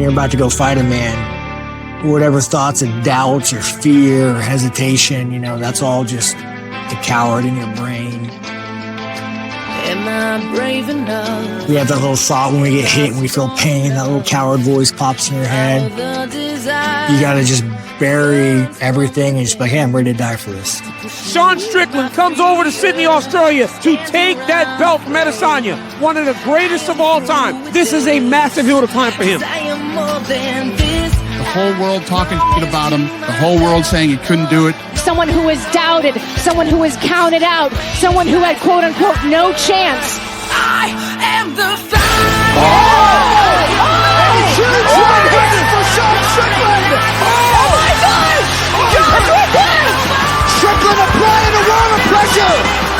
you're about to go fight a man, whatever thoughts and doubts or fear or hesitation, that's all just the coward in your brain. Am I brave enough? We have that little thought when we get hit and we feel pain, that little coward voice pops in your head. You gotta just bury everything and just be like, hey, I'm ready to die for this. Sean Strickland comes over to Sydney, Australia to take that belt from Adesanya, one of the greatest of all time. This is a massive hill to climb for him. The whole world talking shit about him, the whole world saying he couldn't do it. Someone who was doubted, someone who was counted out, someone who had quote-unquote no chance. I am the fight! Huge right hand for Sean Strickland! Oh my gosh! Sean Strickland! Strickland applying a lot of pressure!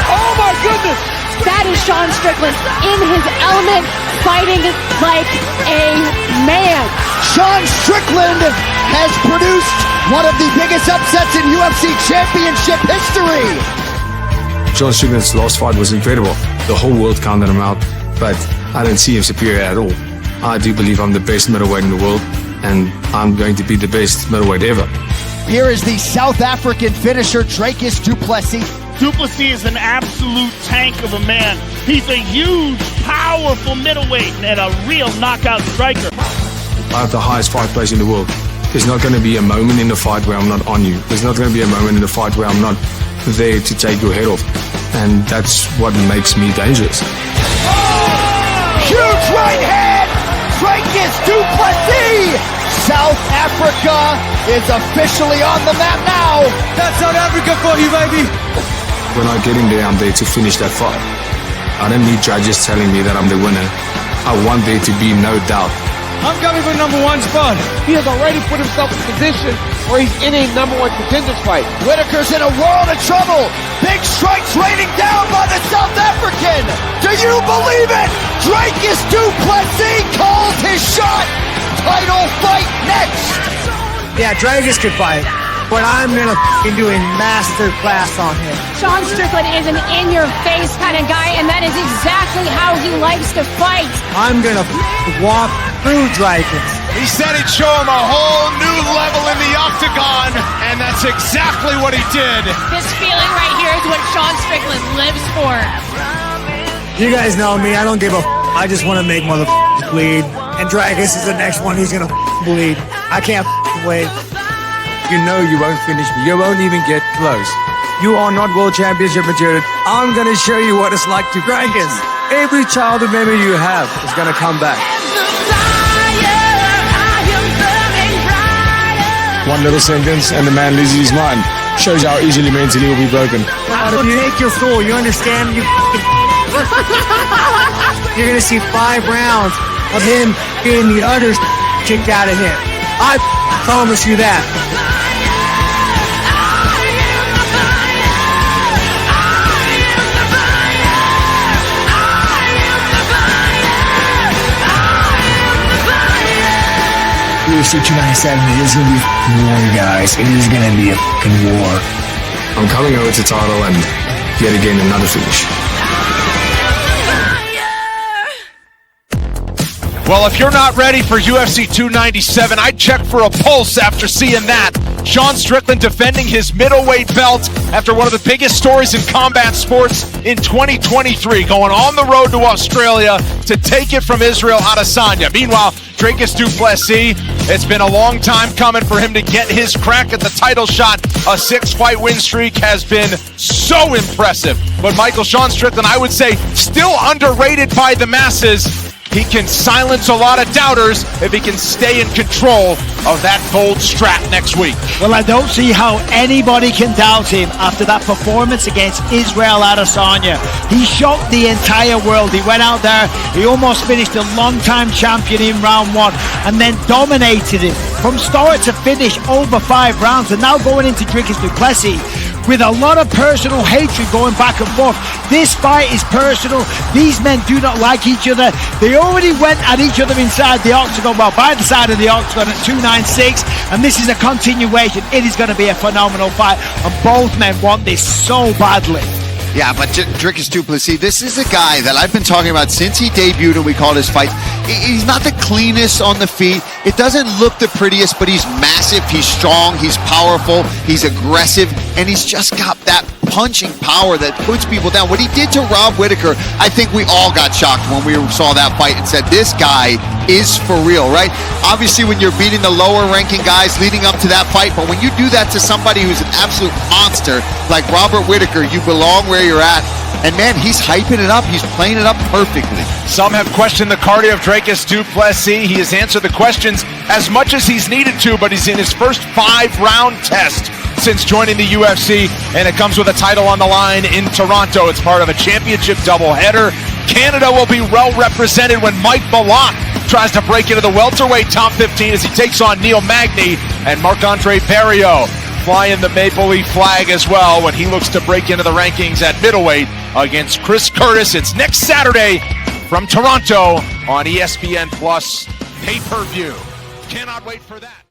Oh my goodness! That is Sean Strickland in his element, fighting like a man. Sean Strickland has produced one of the biggest upsets in UFC Championship history. Sean Strickland's last fight was incredible. The whole world counted him out, but I don't see him superior at all. I do believe I'm the best middleweight in the world, and I'm going to be the best middleweight ever. Here is the South African finisher, Dricus du Plessis. Du Plessis is an absolute tank of a man. He's a huge, powerful middleweight and a real knockout striker. I have the highest fight place in the world. There's not going to be a moment in the fight where I'm not on you. There's not going to be a moment in the fight where I'm not there to take your head off. And that's what makes me dangerous. Huge right hand! Dricus du Plessis! South Africa is officially on the map now. That's South Africa for you, baby! When I get in there, I'm there to finish that fight. I don't need judges telling me that I'm the winner. I want there to be no doubt. I'm coming for number one spot. He has already put himself in position where he's in a number one contenders fight. Whitaker's in a world of trouble. Big strikes raining down by the South African. Do you believe it? Dricus du Plessis calls his shot. Title fight next. Yeah, Dricus could fight, but I'm gonna do a master class on him. Sean Strickland is an in-your-face kind of guy, and that is exactly how he likes to fight. I'm gonna walk through Dricus. He said he'd show him a whole new level in the octagon, and that's exactly what he did. This feeling right here is what Sean Strickland lives for. You guys know me, I don't give a I just want to make motherfuckers bleed. And Dricus is the next one who's gonna bleed. I can't wait. You know you won't finish me. You won't even get close. You are not world championship material. I'm going to show you what it's like to Dricus. Every childhood memory you have is going to come back. One little sentence and the man loses his mind. Shows how easily mentally he'll be broken. I don't take your fool. You understand? You're going to see 5 rounds of him getting the others kicked out of him. I promise you that. UFC 297, it is going to be a war, guys. It is going to be a fucking war. I'm coming over to title and yet again another finish. Well, if you're not ready for UFC 297, I'd check for a pulse after seeing that. Sean Strickland defending his middleweight belt after one of the biggest stories in combat sports in 2023, going on the road to Australia to take it from Israel Adesanya. Meanwhile, Dricus du Plessis, it's been a long time coming for him to get his crack at the title shot. A 6-fight win streak has been so impressive. But Michael, Sean Strickland, I would say, still underrated by the masses. He can silence a lot of doubters if he can stay in control of that gold strap next week. Well, I don't see how anybody can doubt him after that performance against Israel Adesanya. He shocked the entire world. He went out there, he almost finished a long-time champion in round 1 and then dominated it from start to finish over 5 rounds. And now going into Dricus du Plessis with a lot of personal hatred going back and forth. This fight is personal. These men do not like each other. They already went at each other inside the octagon, well, by the side of the octagon at 296, and this is a continuation. It is going to be a phenomenal fight, and both men want this so badly. Yeah, but Dricus du Plessis, this is a guy that I've been talking about since he debuted and we called his fight. He's not the cleanest on the feet. It doesn't look the prettiest, but he's massive, he's strong, he's powerful, he's aggressive, and he's just got that punching power that puts people down. What he did to Rob Whittaker, I think we all got shocked when we saw that fight and said, this guy is for real, right? Obviously, when you're beating the lower ranking guys leading up to that fight, but when you do that to somebody who's an absolute monster like Robert Whittaker, you belong where you're at. And man, he's hyping it up. He's playing it up perfectly. Some have questioned the cardio of Dricus du Plessis. He has answered the questions as much as he's needed to, but he's in his first 5-round test since joining the UFC, and it comes with a title on the line in Toronto. It's part of a championship doubleheader. Canada will be well represented when Mike Malott tries to break into the welterweight top 15 as he takes on Neil Magny, and Marc-Andre Barriault flying the Maple Leaf flag as well when he looks to break into the rankings at middleweight against Chris Curtis. It's next Saturday from Toronto on ESPN Plus pay-per-view. Cannot wait for that.